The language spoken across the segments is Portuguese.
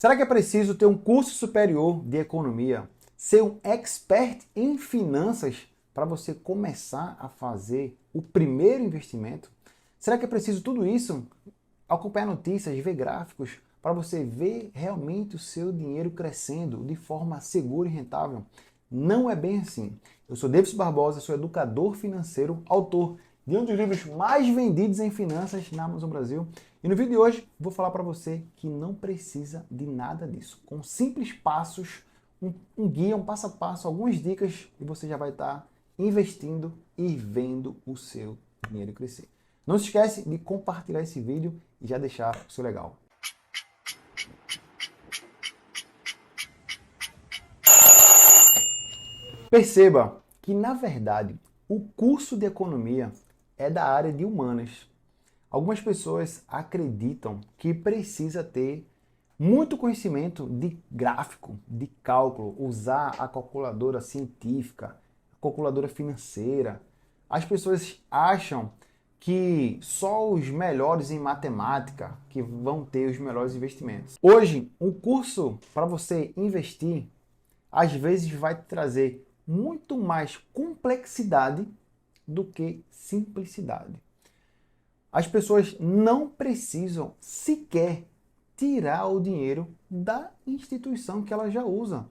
Será que é preciso ter um curso superior de economia, ser um expert em finanças para você começar a fazer o primeiro investimento? Será que é preciso tudo isso? Acompanhar notícias, ver gráficos, para você ver realmente o seu dinheiro crescendo de forma segura e rentável? Não é bem assim. Eu sou Davis Barbosa, sou educador financeiro, autor de um dos livros mais vendidos em finanças na Amazon Brasil. E no vídeo de hoje vou falar para você que não precisa de nada disso. Com simples passos, um guia, um passo a passo, algumas dicas e você já vai estar investindo e vendo o seu dinheiro crescer. Não se esquece de compartilhar esse vídeo e já deixar o seu legal. Perceba que, na verdade, o curso de economia é da área de humanas. Algumas pessoas acreditam que precisa ter muito conhecimento de gráfico, de cálculo, usar a calculadora científica, a calculadora financeira. As pessoas acham que só os melhores em matemática que vão ter os melhores investimentos. Hoje, um curso para você investir às vezes vai te trazer muito mais complexidade do que simplicidade. As pessoas não precisam sequer tirar o dinheiro da instituição que ela já usa.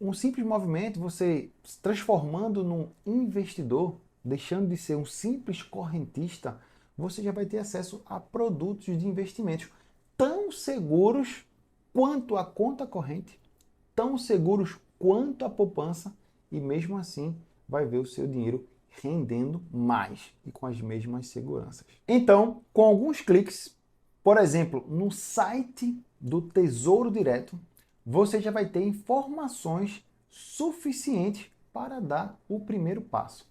Um simples movimento, você se transformando num investidor, deixando de ser um simples correntista, você já vai ter acesso a produtos de investimentos tão seguros quanto a conta corrente, tão seguros quanto a poupança, e mesmo assim vai ver o seu dinheiro rendendo mais e com as mesmas seguranças. Então, com alguns cliques, por exemplo, no site do Tesouro Direto, você já vai ter informações suficientes para dar o primeiro passo.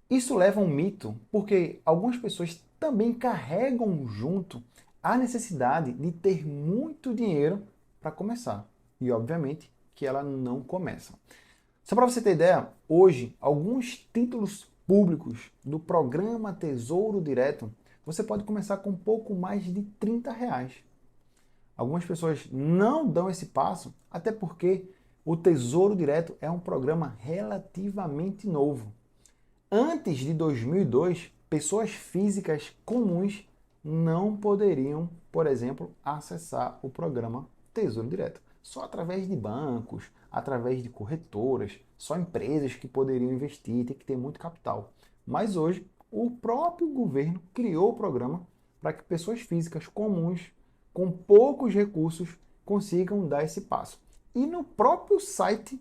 Isso leva a um mito, porque algumas pessoas também carregam junto a necessidade de ter muito dinheiro para começar. E, obviamente, que ela não começa. Só para você ter ideia, hoje, alguns títulos públicos do programa Tesouro Direto, você pode começar com um pouco mais de R$ 30. Algumas pessoas não dão esse passo, até porque o Tesouro Direto é um programa relativamente novo. Antes de 2002, pessoas físicas comuns não poderiam, por exemplo, acessar o programa Tesouro Direto. Só através de bancos, através de corretoras, só empresas que poderiam investir, tem que ter muito capital. Mas hoje, o próprio governo criou o programa para que pessoas físicas comuns, com poucos recursos, consigam dar esse passo. E no próprio site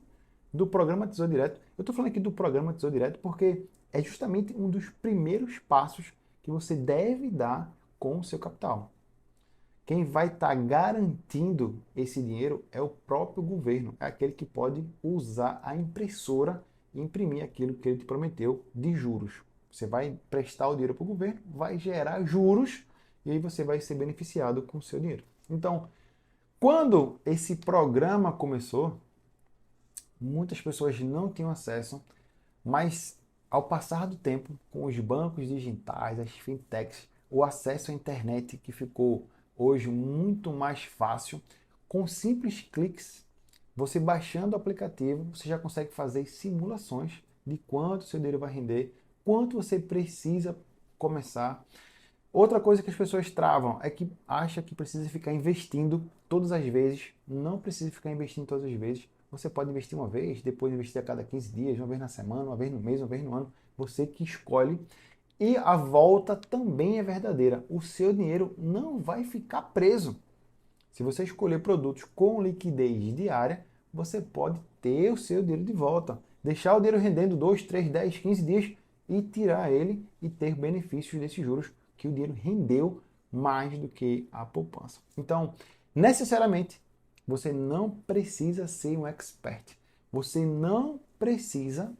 do programa Tesouro Direto, eu estou falando aqui do programa Tesouro Direto porque é justamente um dos primeiros passos que você deve dar com o seu capital. Quem vai estar garantindo esse dinheiro é o próprio governo, é aquele que pode usar a impressora e imprimir aquilo que ele te prometeu de juros. Você vai prestar o dinheiro para o governo, vai gerar juros e aí você vai ser beneficiado com o seu dinheiro. Então, quando esse programa começou, muitas pessoas não tinham acesso, mas ao passar do tempo, com os bancos digitais, as fintechs, o acesso à internet que ficou hoje muito mais fácil, com simples cliques, você baixando o aplicativo, você já consegue fazer simulações de quanto seu dinheiro vai render, quanto você precisa começar. Outra coisa que as pessoas travam é que acha que precisa ficar investindo todas as vezes. Não precisa ficar investindo todas as vezes. Você pode investir uma vez, depois investir a cada 15 dias, uma vez na semana, uma vez no mês, uma vez no ano. Você que escolhe. E a volta também é verdadeira. O seu dinheiro não vai ficar preso. Se você escolher produtos com liquidez diária, você pode ter o seu dinheiro de volta. Deixar o dinheiro rendendo 2, 3, 10, 15 dias e tirar ele e ter benefícios desses juros que o dinheiro rendeu mais do que a poupança. Então, necessariamente, você não precisa ser um expert. Você não precisa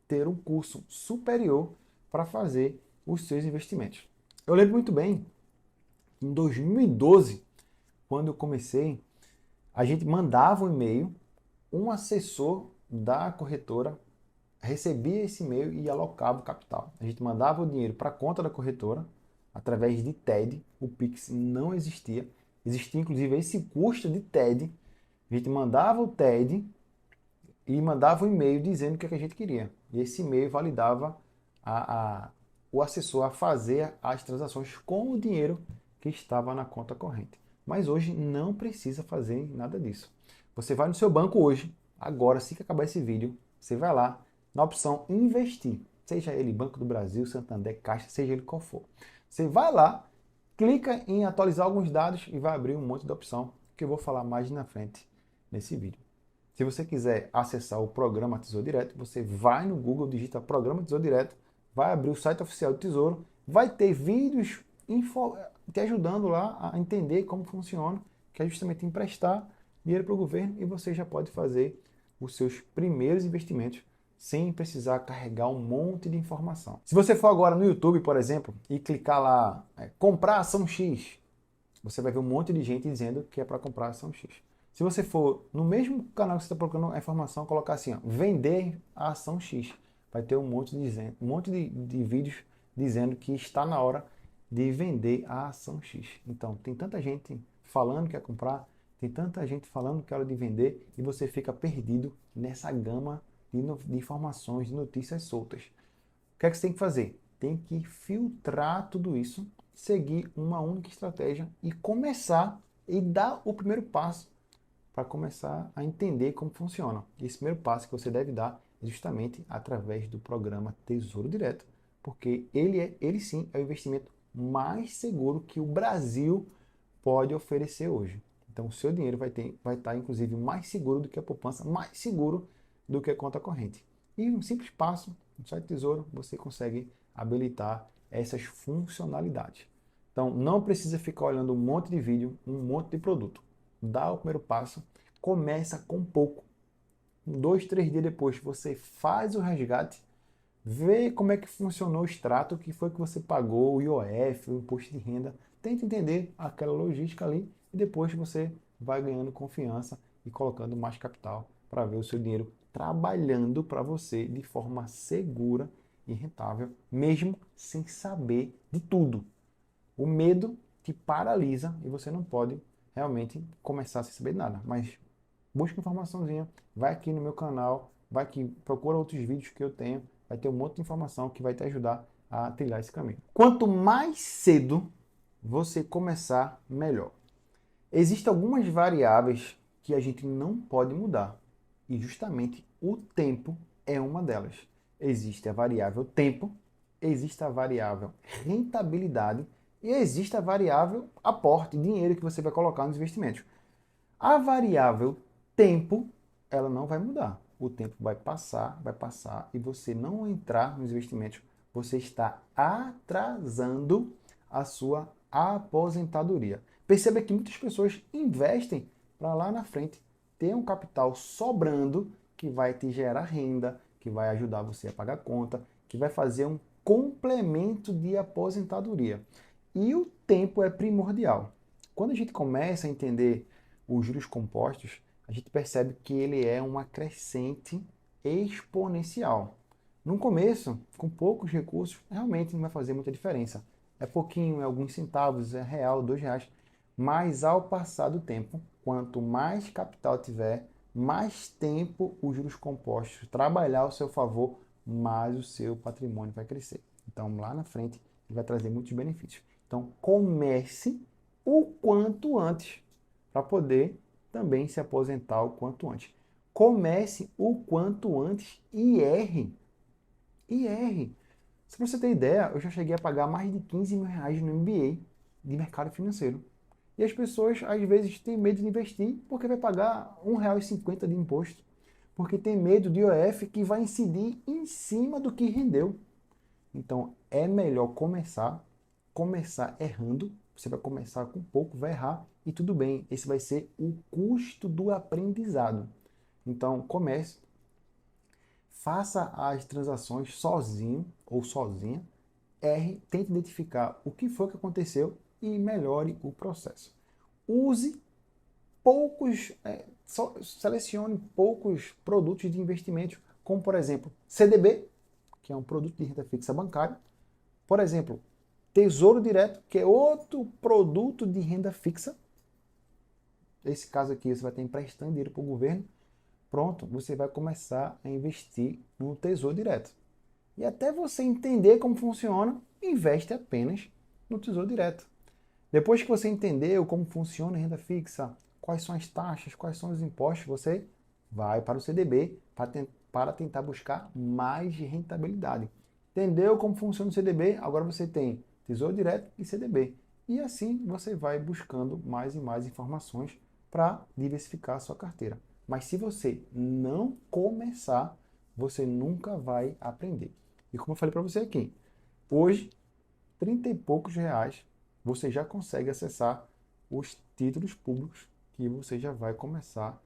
ter um curso superior para fazer os seus investimentos. Eu lembro muito bem, em 2012, quando eu comecei, a gente mandava um e-mail, um assessor da corretora recebia esse e-mail e alocava o capital. A gente mandava o dinheiro para a conta da corretora através de TED, o Pix não existia, Existia inclusive esse custo de TED. A gente mandava o TED e mandava um e-mail dizendo o que a gente queria. E esse e-mail validava o assessor a fazer as transações com o dinheiro que estava na conta corrente. Mas hoje não precisa fazer nada disso. Você vai no seu banco hoje, agora, assim que acabar esse vídeo, você vai lá na opção investir, seja ele Banco do Brasil, Santander, Caixa, seja ele qual for. Você vai lá, clica em atualizar alguns dados e vai abrir um monte de opção que eu vou falar mais na frente nesse vídeo. Se você quiser acessar o programa Tesouro Direto, você vai no Google, digita Programa Tesouro Direto, vai abrir o site oficial do Tesouro, vai ter vídeos te ajudando lá a entender como funciona, que é justamente emprestar dinheiro para o governo e você já pode fazer os seus primeiros investimentos sem precisar carregar um monte de informação. Se você for agora no YouTube, por exemplo, e clicar lá, comprar ação X, você vai ver um monte de gente dizendo que é para comprar ação X. Se você for no mesmo canal que você está procurando a informação, colocar assim, ó, vender a ação X, vai ter um monte de vídeos dizendo que está na hora de vender a ação X. Então, tem tanta gente falando que quer comprar, tem tanta gente falando que é hora de vender e você fica perdido nessa gama de informações, de notícias soltas. O que é que você tem que fazer? Tem que filtrar tudo isso, seguir uma única estratégia e começar e dar o primeiro passo para começar a entender como funciona. E esse primeiro passo que você deve dar é justamente através do programa Tesouro Direto, porque ele sim é o investimento mais seguro que o Brasil pode oferecer hoje. Então o seu dinheiro vai estar inclusive mais seguro do que a poupança, mais seguro do que a conta corrente. E um simples passo no site Tesouro você consegue habilitar essas funcionalidades. Então não precisa ficar olhando um monte de vídeo, um monte de produto. Dá o primeiro passo, começa com pouco. 2, 3 dias depois você faz o resgate, vê como é que funcionou o extrato, o que foi que você pagou, o IOF, o imposto de renda. Tenta entender aquela logística ali e depois você vai ganhando confiança e colocando mais capital para ver o seu dinheiro trabalhando para você de forma segura e rentável, mesmo sem saber de tudo. O medo te paralisa e você não pode realmente começar sem saber de nada. Mas busca informaçãozinha, vai aqui no meu canal, vai aqui, procura outros vídeos que eu tenho, vai ter um monte de informação que vai te ajudar a trilhar esse caminho. Quanto mais cedo você começar, melhor. Existem algumas variáveis que a gente não pode mudar e justamente o tempo é uma delas. Existe a variável tempo, existe a variável rentabilidade e existe a variável aporte, dinheiro que você vai colocar nos investimentos. A variável tempo, ela não vai mudar. O tempo vai passar e você não entrar nos investimentos, você está atrasando a sua aposentadoria. Perceba que muitas pessoas investem para lá na frente ter um capital sobrando que vai te gerar renda, que vai ajudar você a pagar conta, que vai fazer um complemento de aposentadoria. E o tempo é primordial. Quando a gente começa a entender os juros compostos, a gente percebe que ele é uma crescente exponencial. No começo, com poucos recursos, realmente não vai fazer muita diferença. É pouquinho, é alguns centavos, é real, R$ 2. Mas ao passar do tempo, quanto mais capital tiver, mais tempo os juros compostos trabalhar ao seu favor, mais o seu patrimônio vai crescer. Então, lá na frente, ele vai trazer muitos benefícios. Então, comece o quanto antes para poder também se aposentar o quanto antes. Comece o quanto antes e erre. E erre. Se você ter ideia, eu já cheguei a pagar mais de R$ 15.000 no MBA de mercado financeiro. E as pessoas, às vezes, têm medo de investir porque vai pagar R$ 1,50 de imposto. Porque tem medo de IOF que vai incidir em cima do que rendeu. Então, é melhor começar errando. Você vai começar com pouco, vai errar e tudo bem. Esse vai ser o custo do aprendizado. Então, comece. Faça as transações sozinho ou sozinha. Erre, tente identificar o que foi que aconteceu e melhore o processo. Use poucos, selecione poucos produtos de investimento, como por exemplo, CDB, que é um produto de renda fixa bancária. Por exemplo, Tesouro Direto, que é outro produto de renda fixa. esse caso aqui, você vai estar emprestando dinheiro para o governo, pronto, você vai começar a investir no Tesouro Direto. E até você entender como funciona, investe apenas no Tesouro Direto. Depois que você entendeu como funciona a renda fixa, quais são as taxas, quais são os impostos, você vai para o CDB para tentar buscar mais rentabilidade. Entendeu como funciona o CDB? Agora você tem Tesouro Direto e CDB. E assim você vai buscando mais e mais informações para diversificar a sua carteira. Mas se você não começar, você nunca vai aprender. E como eu falei para você aqui, hoje, 30 e poucos reais, você já consegue acessar os títulos públicos que você já vai começar,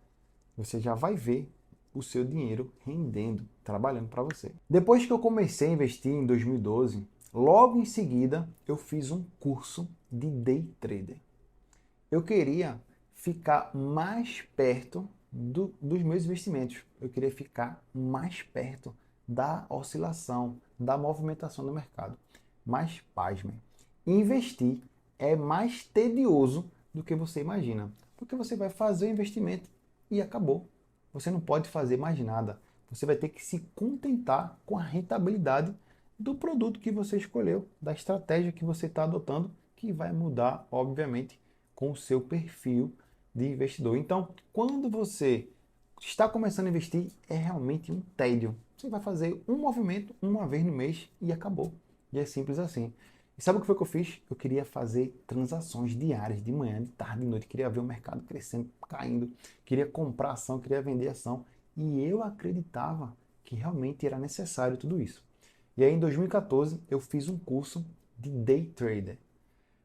você já vai ver o seu dinheiro rendendo, trabalhando para você. Depois que eu comecei a investir em 2012, logo em seguida eu fiz um curso de day trader. Eu queria ficar mais perto dos meus investimentos. Eu queria ficar mais perto da oscilação, da movimentação do mercado. Mas, pasmem, investir é mais tedioso do que você imagina. Porque você vai fazer o investimento e acabou. Você não pode fazer mais nada. Você vai ter que se contentar com a rentabilidade do produto que você escolheu, da estratégia que você está adotando, que vai mudar, obviamente, com o seu perfil de investidor. Então, quando você está começando a investir, é realmente um tédio. Você vai fazer um movimento uma vez no mês e acabou. E é simples assim. E sabe o que foi que eu fiz? Eu queria fazer transações diárias, de manhã, de tarde, de noite. Queria ver o mercado crescendo, caindo. Queria comprar ação, queria vender ação. E eu acreditava que realmente era necessário tudo isso. E aí, em 2014, eu fiz um curso de day trader.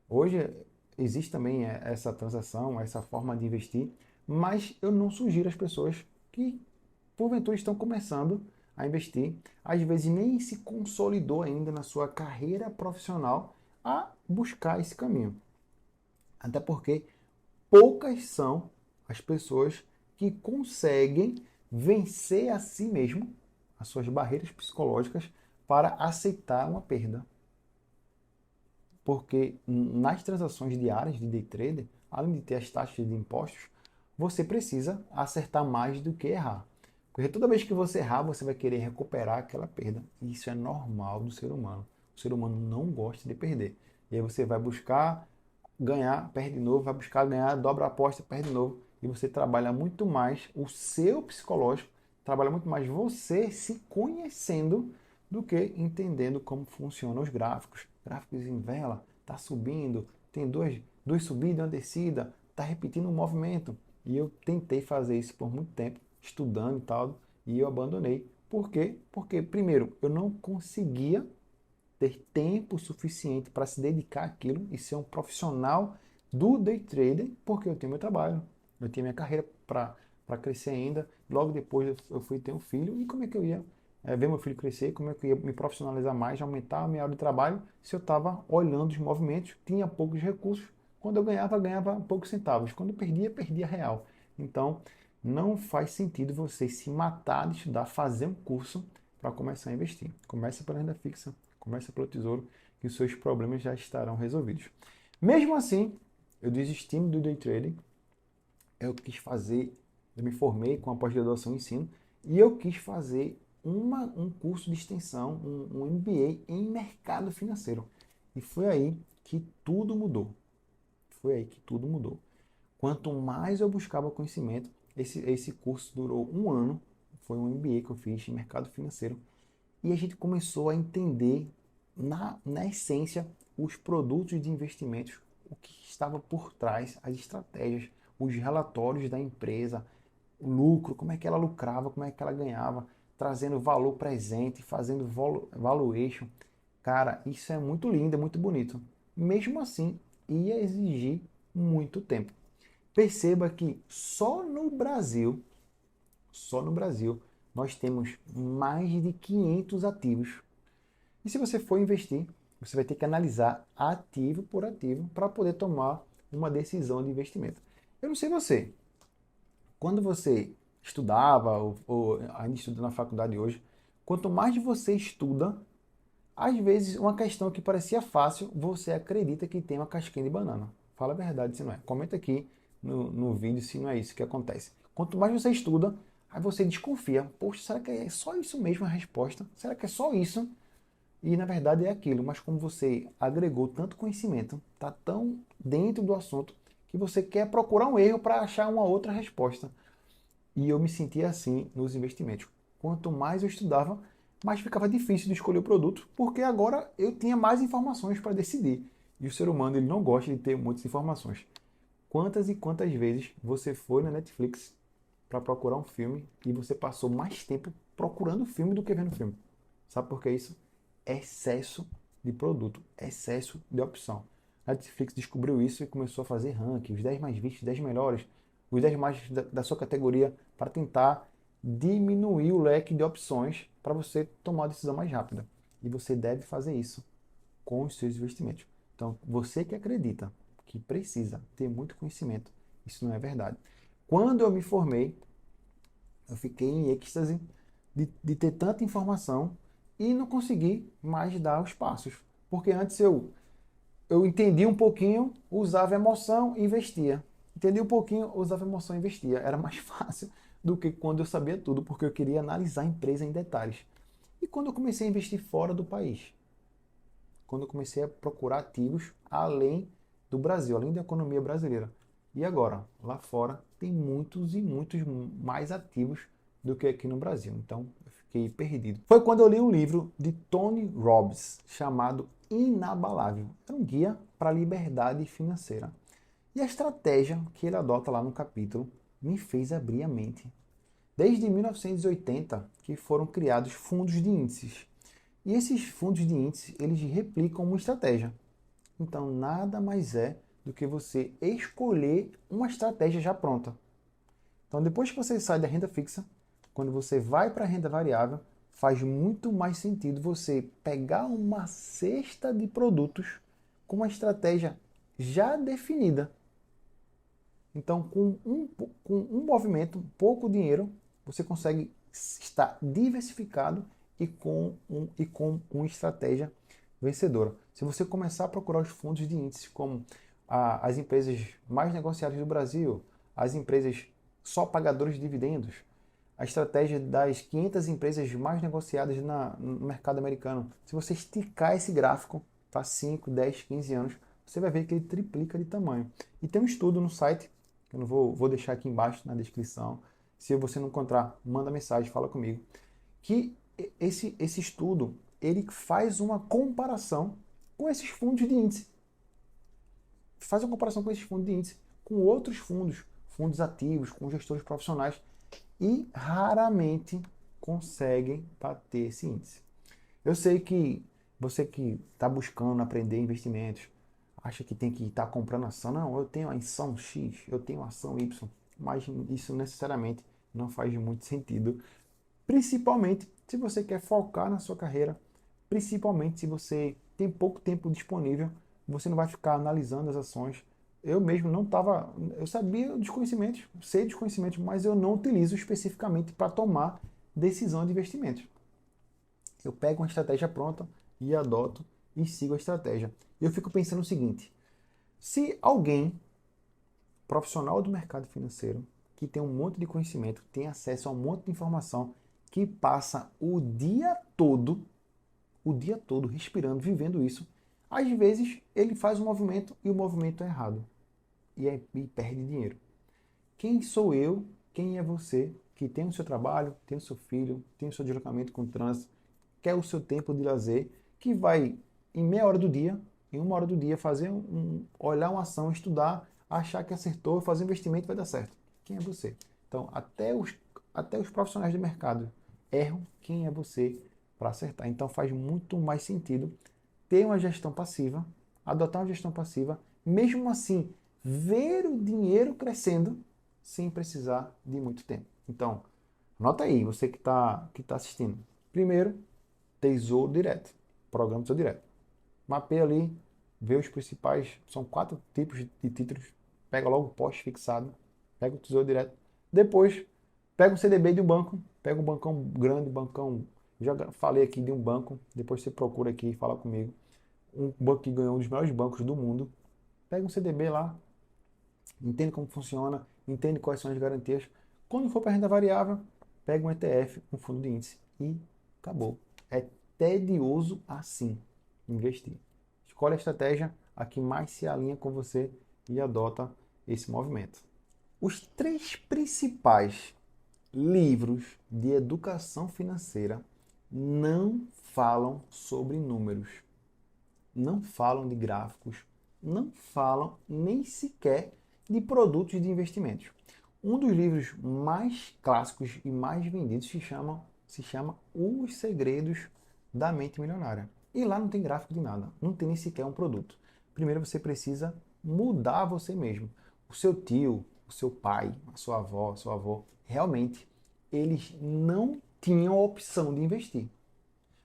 Hoje existe também essa transação, essa forma de investir, mas eu não sugiro às pessoas que porventura estão começando a investir, às vezes nem se consolidou ainda na sua carreira profissional, a buscar esse caminho. Até porque poucas são as pessoas que conseguem vencer a si mesmo, as suas barreiras psicológicas, para aceitar uma perda. Porque nas transações diárias de day trader, além de ter as taxas de impostos, você precisa acertar mais do que errar. Porque toda vez que você errar, você vai querer recuperar aquela perda. E isso é normal do ser humano. O ser humano não gosta de perder. E aí você vai buscar ganhar, perde de novo, vai buscar ganhar, dobra a aposta, perde de novo. E você trabalha muito mais o seu psicológico, trabalha muito mais você se conhecendo do que entendendo como funcionam os gráficos. Gráficos em vela, está subindo, tem duas subidas e uma descida, está repetindo um movimento. E eu tentei fazer isso por muito tempo, estudando e tal, e eu abandonei. Por quê? Porque, primeiro, eu não conseguia ter tempo suficiente para se dedicar àquilo e ser um profissional do day trader, porque eu tenho meu trabalho, eu tenho minha carreira para crescer ainda. Logo depois eu fui ter um filho, e como é que eu ia ver meu filho crescer, como é que eu ia me profissionalizar mais, aumentar a minha hora de trabalho, se eu estava olhando os movimentos, tinha poucos recursos, quando eu ganhava poucos centavos, quando eu perdia real. Então, não faz sentido você se matar de estudar, fazer um curso para começar a investir. Comece pela renda fixa, comece pelo tesouro, que os seus problemas já estarão resolvidos. Mesmo assim, eu desisti do day trading, eu me formei com a pós-graduação em ensino, e eu quis fazer um curso de extensão, um MBA em mercado financeiro. E foi aí que tudo mudou. Foi aí que tudo mudou. Quanto mais eu buscava conhecimento, esse curso durou um ano, foi um MBA que eu fiz em mercado financeiro, e a gente começou a entender na essência os produtos de investimentos, o que estava por trás, as estratégias, os relatórios da empresa, o lucro, como é que ela lucrava, como é que ela ganhava, trazendo valor presente, fazendo valuation. Cara, isso é muito lindo, é muito bonito. Mesmo assim, ia exigir muito tempo. Perceba que só no Brasil, nós temos mais de 500 ativos. E se você for investir, você vai ter que analisar ativo por ativo para poder tomar uma decisão de investimento. Eu não sei você, quando você estudava ou ainda estuda na faculdade hoje, quanto mais você estuda, às vezes uma questão que parecia fácil, você acredita que tem uma casquinha de banana. Fala a verdade se não é. Comenta aqui no vídeo se não é isso que acontece. Quanto mais você estuda, aí você desconfia. Poxa, será que é só isso mesmo a resposta? Será que é só isso? E na verdade é aquilo, mas como você agregou tanto conhecimento, está tão dentro do assunto, que você quer procurar um erro para achar uma outra resposta. E eu me sentia assim nos investimentos. Quanto mais eu estudava, mais ficava difícil de escolher o produto, porque agora eu tinha mais informações para decidir. E o ser humano ele não gosta de ter muitas informações. Quantas e quantas vezes você foi na Netflix para procurar um filme e você passou mais tempo procurando o filme do que vendo o filme? Sabe por que isso? Excesso de produto, excesso de opção. A Netflix descobriu isso e começou a fazer ranking, os 10 mais vistos, 10 melhores, os 10 mais da sua categoria, para tentar diminuir o leque de opções para você tomar a decisão mais rápida. E você deve fazer isso com os seus investimentos. Então, você que acredita que precisa ter muito conhecimento, isso não é verdade. Quando eu me formei, eu fiquei em êxtase de ter tanta informação e não consegui mais dar os passos. Porque antes eu entendia um pouquinho, usava emoção e investia. Entendi um pouquinho, usava emoção e investia. Era mais fácil do que quando eu sabia tudo, porque eu queria analisar a empresa em detalhes. E quando eu comecei a investir fora do país? Quando eu comecei a procurar ativos além do Brasil, além da economia brasileira. E agora, lá fora, tem muitos e muitos mais ativos do que aqui no Brasil. Então, eu fiquei perdido. Foi quando eu li um livro de Tony Robbins chamado Inabalável. Era um guia para a liberdade financeira. E a estratégia que ele adota lá no capítulo me fez abrir a mente. Desde 1980 que foram criados fundos de índices. E esses fundos de índice, eles replicam uma estratégia. Então, nada mais é do que você escolher uma estratégia já pronta. Então, depois que você sai da renda fixa, quando você vai para a renda variável, faz muito mais sentido você pegar uma cesta de produtos com uma estratégia já definida. Então, com um movimento, pouco dinheiro, você consegue estar diversificado e com uma estratégia vencedora. Se você começar a procurar os fundos de índice, como as empresas mais negociadas do Brasil, as empresas só pagadoras de dividendos, a estratégia das 500 empresas mais negociadas no mercado americano, se você esticar esse gráfico para 5, 10, 15 anos, você vai ver que ele triplica de tamanho. E tem um estudo no site, que eu não vou deixar aqui embaixo na descrição. Se você não encontrar, manda mensagem, fala comigo. Que esse estudo ele faz uma comparação com esses fundos de índice. Faz uma comparação com esses fundos de índice, com outros fundos, fundos ativos, com gestores profissionais, e raramente conseguem bater esse índice. Eu sei que você que está buscando aprender investimentos, acha que tem que estar comprando ação. Não, eu tenho a ação X, eu tenho a ação Y, mas isso necessariamente não faz muito sentido. Principalmente se você quer focar na sua carreira, principalmente se você tem pouco tempo disponível, você não vai ficar analisando as ações. Eu mesmo não estava, eu sabia dos conhecimentos, sei dos conhecimentos, mas eu não utilizo especificamente para tomar decisão de investimentos. Eu pego uma estratégia pronta e adoto e sigo a estratégia. Eu fico pensando o seguinte: se alguém profissional do mercado financeiro que tem um monte de conhecimento, tem acesso a um monte de informação, que passa o dia todo respirando, vivendo isso, às vezes ele faz um movimento e o movimento é errado e perde dinheiro. Quem sou eu? Quem é você que tem o seu trabalho, tem o seu filho, tem o seu deslocamento com o trânsito, quer o seu tempo de lazer, que vai em meia hora do dia, em uma hora do dia, fazer olhar uma ação, estudar, achar que acertou, fazer um investimento vai dar certo. Quem é você? Então, até os profissionais do mercado erram. Quem é você para acertar? Então, faz muito mais sentido ter uma gestão passiva, adotar uma gestão passiva, mesmo assim, ver o dinheiro crescendo sem precisar de muito tempo. Então, anota aí, você que tá assistindo. Primeiro, Tesouro Direto, programa Tesouro Direto. Mapeia ali, vê os principais, são 4 tipos de títulos, pega logo o pós-fixado, pega o Tesouro Direto. Depois, pega um CDB de um banco, pega um bancão grande, bancão, já falei aqui de um banco, depois você procura aqui e fala comigo. Um banco que ganhou um dos melhores bancos do mundo. Pega um CDB lá, entende como funciona, entende quais são as garantias. Quando for para renda variável, pega um ETF, um fundo de índice e acabou. É tedioso assim investir. Escolhe a estratégia a que mais se alinha com você e adota esse movimento. Os 3 principais livros de educação financeira não falam sobre números, não falam de gráficos, não falam nem sequer de produtos de investimentos. Um dos livros mais clássicos e mais vendidos se chama Os Segredos da Mente Milionária. E lá não tem gráfico de nada, não tem nem sequer um produto. Primeiro você precisa mudar você mesmo. O seu tio, o seu pai, a sua avó, realmente, eles não tinham a opção de investir.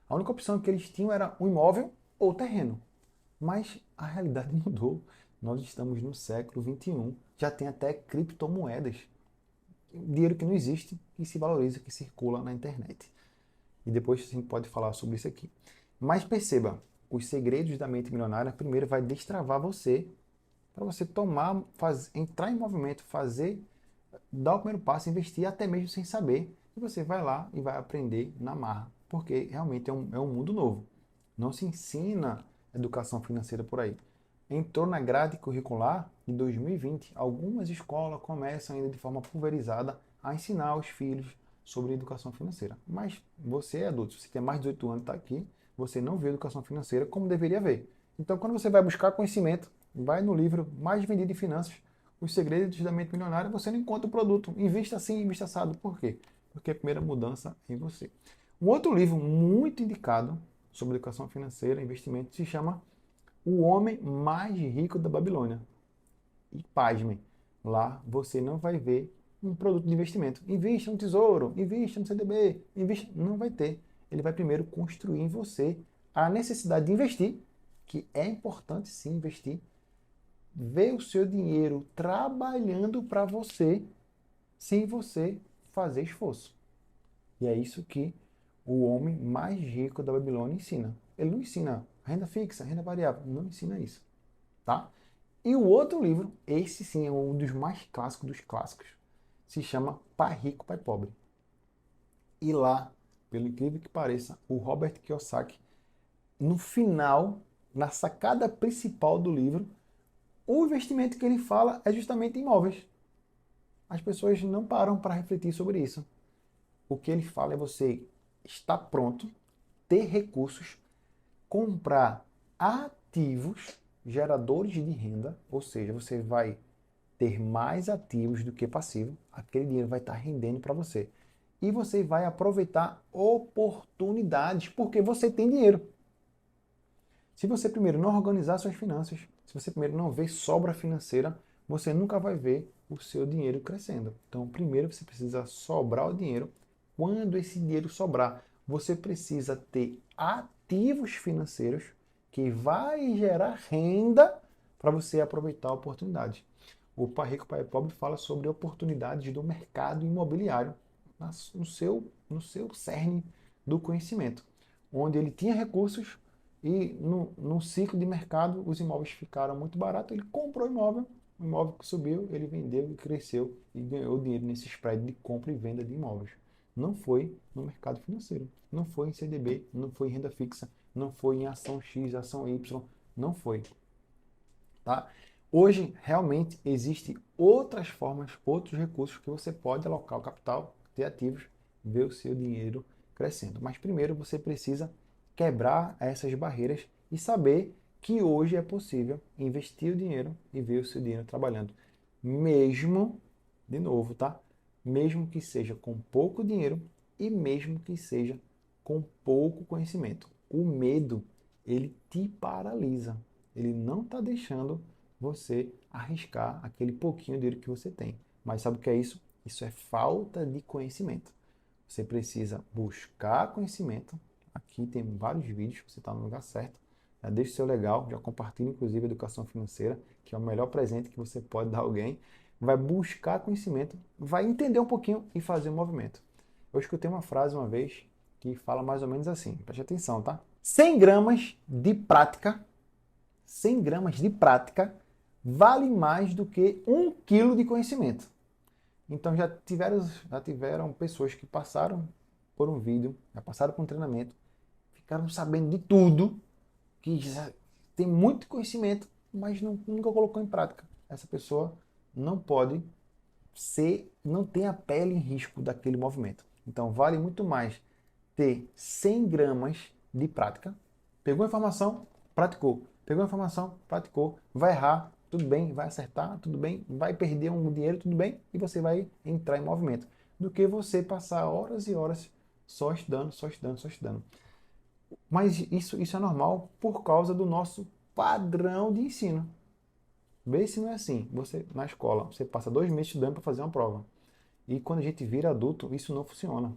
A única opção que eles tinham era um imóvel ou terreno. Mas a realidade mudou. Nós estamos no século XXI. Já tem até criptomoedas. Dinheiro que não existe, que se valoriza, que circula na internet. E depois a gente pode falar sobre isso aqui. Mas perceba, os segredos da mente milionária, primeiro vai destravar você, para você entrar em movimento, dar o primeiro passo, investir até mesmo sem saber. E você vai lá e vai aprender na marra. Porque realmente é um mundo novo. Não se ensina educação financeira por aí. Entrou na grade curricular em 2020. Algumas escolas começam ainda de forma pulverizada a ensinar os filhos sobre educação financeira. Mas você é adulto, se você tem mais de 18 anos e está aqui, você não vê educação financeira como deveria ver. Então, quando você vai buscar conhecimento, vai no livro mais vendido de finanças, Os Segredos da Mente Milionária, você não encontra o produto. Invista assim, invista assado. Por quê? Porque a primeira mudança é em você. Um outro livro muito indicado sobre educação financeira e investimento se chama O Homem Mais Rico da Babilônia. E pasmem, lá você não vai ver um produto de investimento. Invista no tesouro, invista no CDB, invista. Não vai ter. Ele vai primeiro construir em você a necessidade de investir, que é importante sim investir, ver o seu dinheiro trabalhando para você, sem você fazer esforço. E é isso que o homem mais rico da Babilônia ensina. Ele não ensina renda fixa, renda variável, não ensina isso, tá? E o outro livro, esse sim é um dos mais clássicos dos clássicos, se chama Pai Rico, Pai Pobre. E lá, pelo incrível que pareça, o Robert Kiyosaki, no final, na sacada principal do livro, o investimento que ele fala é justamente em imóveis. As pessoas não param para refletir sobre isso. O que ele fala é você estar pronto, ter recursos, comprar ativos geradores de renda, ou seja, você vai ter mais ativos do que passivo, aquele dinheiro vai estar rendendo para você. E você vai aproveitar oportunidades, porque você tem dinheiro. Se você primeiro não organizar suas finanças, se você primeiro não ver sobra financeira, você nunca vai ver o seu dinheiro crescendo. Então, primeiro você precisa sobrar o dinheiro. Quando esse dinheiro sobrar, você precisa ter ativos financeiros que vai gerar renda para você aproveitar a oportunidade. O Pai Rico, Pai Pobre fala sobre oportunidades do mercado imobiliário no seu cerne do conhecimento, onde ele tinha recursos e no ciclo de mercado os imóveis ficaram muito baratos, ele comprou o imóvel que subiu, ele vendeu e cresceu e ganhou dinheiro nesse spread de compra e venda de imóveis. Não foi no mercado financeiro, não foi em CDB, não foi em renda fixa, não foi em ação X, ação Y, não foi. Tá? Hoje, realmente, existem outras formas, outros recursos que você pode alocar o capital, ter ativos, ver o seu dinheiro crescendo. Mas primeiro você precisa quebrar essas barreiras e saber que hoje é possível investir o dinheiro e ver o seu dinheiro trabalhando. Mesmo, de novo, tá? Mesmo que seja com pouco dinheiro e mesmo que seja com pouco conhecimento. O medo, ele te paralisa. Ele não está deixando você arriscar aquele pouquinho dinheiro que você tem. Mas sabe o que é isso? Isso é falta de conhecimento. Você precisa buscar conhecimento. Aqui tem vários vídeos, você está no lugar certo. Já deixa o seu legal, já compartilha inclusive a educação financeira, que é o melhor presente que você pode dar a alguém. Vai buscar conhecimento, vai entender um pouquinho e fazer um movimento. Eu escutei uma frase uma vez que fala mais ou menos assim, preste atenção, tá? 100 gramas de prática vale mais do que 1 quilo de conhecimento. Então já tiveram pessoas que passaram por um vídeo, já passaram por um treinamento, ficaram sabendo de tudo, que já tem muito conhecimento, mas nunca colocou em prática. Essa pessoa não pode não tem a pele em risco daquele movimento. Então vale muito mais ter 100 gramas de prática. Pegou a informação, praticou. Pegou a informação, praticou. Vai errar, tudo bem. Vai acertar, tudo bem. Vai perder um dinheiro, tudo bem. E você vai entrar em movimento. Do que você passar horas e horas só estudando, só estudando, só estudando. Mas isso é normal por causa do nosso padrão de ensino. Vê se não é assim. Você, na escola, você passa 2 meses estudando para fazer uma prova. E quando a gente vira adulto, isso não funciona.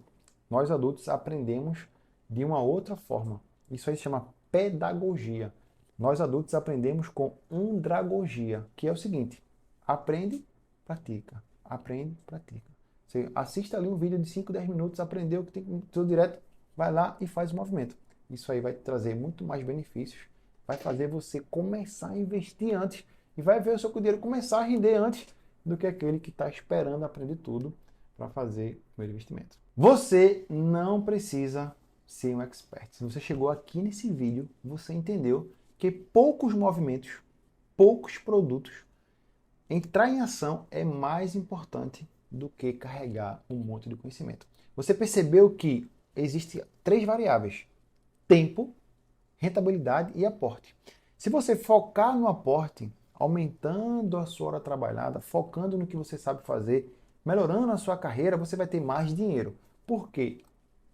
Nós adultos aprendemos de uma outra forma. Isso aí se chama pedagogia. Nós adultos aprendemos com andragogia, que é o seguinte: aprende, pratica. Aprende, pratica. Você assiste ali um vídeo de 5, 10 minutos, aprendeu que tem tudo direto, vai lá e faz o movimento. Isso aí vai trazer muito mais benefícios, vai fazer você começar a investir antes e vai ver o seu dinheiro começar a render antes do que aquele que está esperando aprender tudo para fazer o primeiro investimento. Você não precisa ser um expert. Se você chegou aqui nesse vídeo, você entendeu que poucos movimentos, poucos produtos, entrar em ação é mais importante do que carregar um monte de conhecimento. Você percebeu que existem 3 variáveis: tempo, rentabilidade e aporte. Se você focar no aporte, aumentando a sua hora trabalhada, focando no que você sabe fazer, melhorando a sua carreira, você vai ter mais dinheiro. Por quê?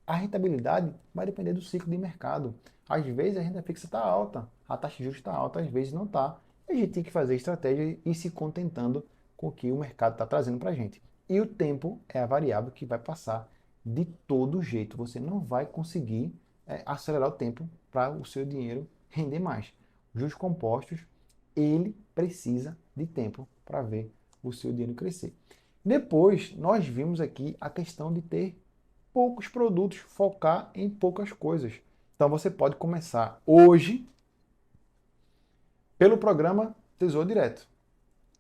A rentabilidade vai depender do ciclo de mercado. Às vezes a renda fixa está alta, a taxa de juros está alta, às vezes não está. A gente tem que fazer estratégia e se contentando com o que o mercado está trazendo para a gente. E o tempo é a variável que vai passar de todo jeito. Você não vai conseguir acelerar o tempo para o seu dinheiro render mais. Os juros compostos, ele precisa de tempo para ver o seu dinheiro crescer. Depois, nós vimos aqui a questão de ter poucos produtos, focar em poucas coisas. Então você pode começar hoje pelo programa Tesouro Direto.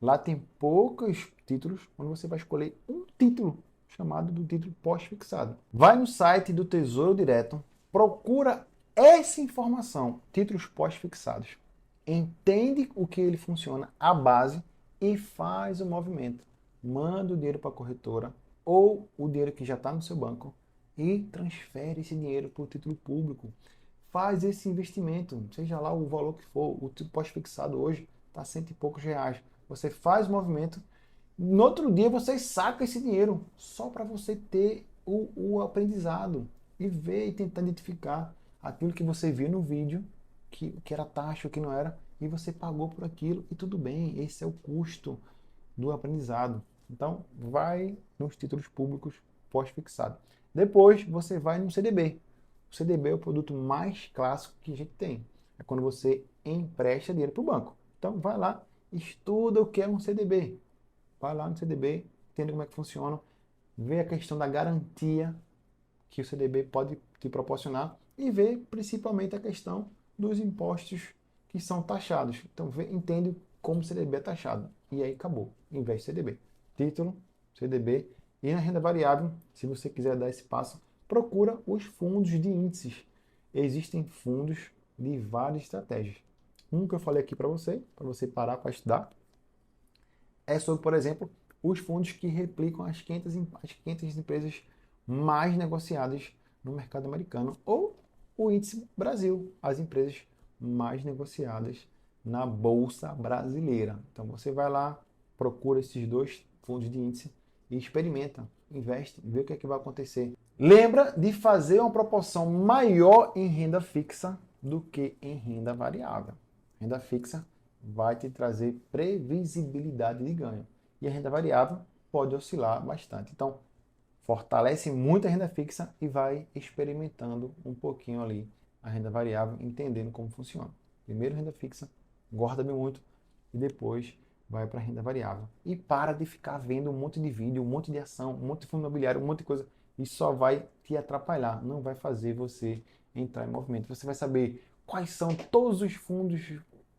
Lá tem poucos títulos, onde você vai escolher um título, chamado do título pós-fixado. Vai no site do Tesouro Direto, procura essa informação, títulos pós-fixados. Entende o que ele funciona, a base, e faz o movimento. Manda o dinheiro para a corretora ou o dinheiro que já está no seu banco e transfere esse dinheiro para o título público. Faz esse investimento, seja lá o valor que for. O título pós-fixado hoje está R$100 e poucos. Você faz o movimento, no outro dia você saca esse dinheiro só para você ter o aprendizado e ver e tentar identificar aquilo que você viu no vídeo, que era taxa, o que não era, e você pagou por aquilo e tudo bem, esse é o custo do aprendizado. Então, vai nos títulos públicos pós-fixado. Depois, você vai no CDB. O CDB é o produto mais clássico que a gente tem. É quando você empresta dinheiro para o banco. Então, vai lá, estuda o que é um CDB. Vai lá no CDB, entende como é que funciona, vê a questão da garantia que o CDB pode te proporcionar e vê principalmente a questão dos impostos que são taxados. Então, entende como o CDB é taxado. E aí acabou. Investe CDB. Título, CDB. E na renda variável, se você quiser dar esse passo, procura os fundos de índices. Existem fundos de várias estratégias. Um que eu falei aqui para você parar para estudar, é sobre, por exemplo, os fundos que replicam as 500 empresas mais negociadas no mercado americano, ou o índice Brasil, as empresas mais negociadas na Bolsa Brasileira. Então você vai lá, procura esses 2 fundos de índice e experimenta, investe, vê o que é que vai acontecer. Lembra de fazer uma proporção maior em renda fixa do que em renda variável. Renda fixa vai te trazer previsibilidade de ganho. E a renda variável pode oscilar bastante. Então, fortalece muito a renda fixa e vai experimentando um pouquinho ali a renda variável, entendendo como funciona. Primeiro renda fixa, guarda bem muito e depois vai para a renda variável. E para de ficar vendo um monte de vídeo, um monte de ação, um monte de fundo imobiliário, um monte de coisa. Isso só vai te atrapalhar, não vai fazer você entrar em movimento. Você vai saber quais são todos os fundos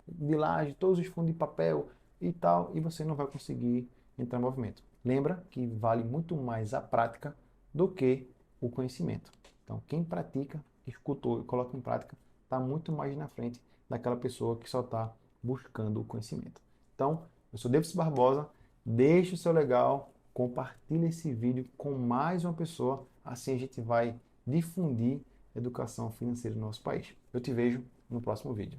de laje, todos os fundos de papel, e tal, e você não vai conseguir entrar em movimento. Lembra que vale muito mais a prática do que o conhecimento. Então, quem pratica, escutou e coloca em prática, está muito mais na frente daquela pessoa que só está buscando o conhecimento. Então, eu sou Davidson Barbosa, deixe o seu legal, compartilhe esse vídeo com mais uma pessoa, assim a gente vai difundir educação financeira no nosso país. Eu te vejo no próximo vídeo.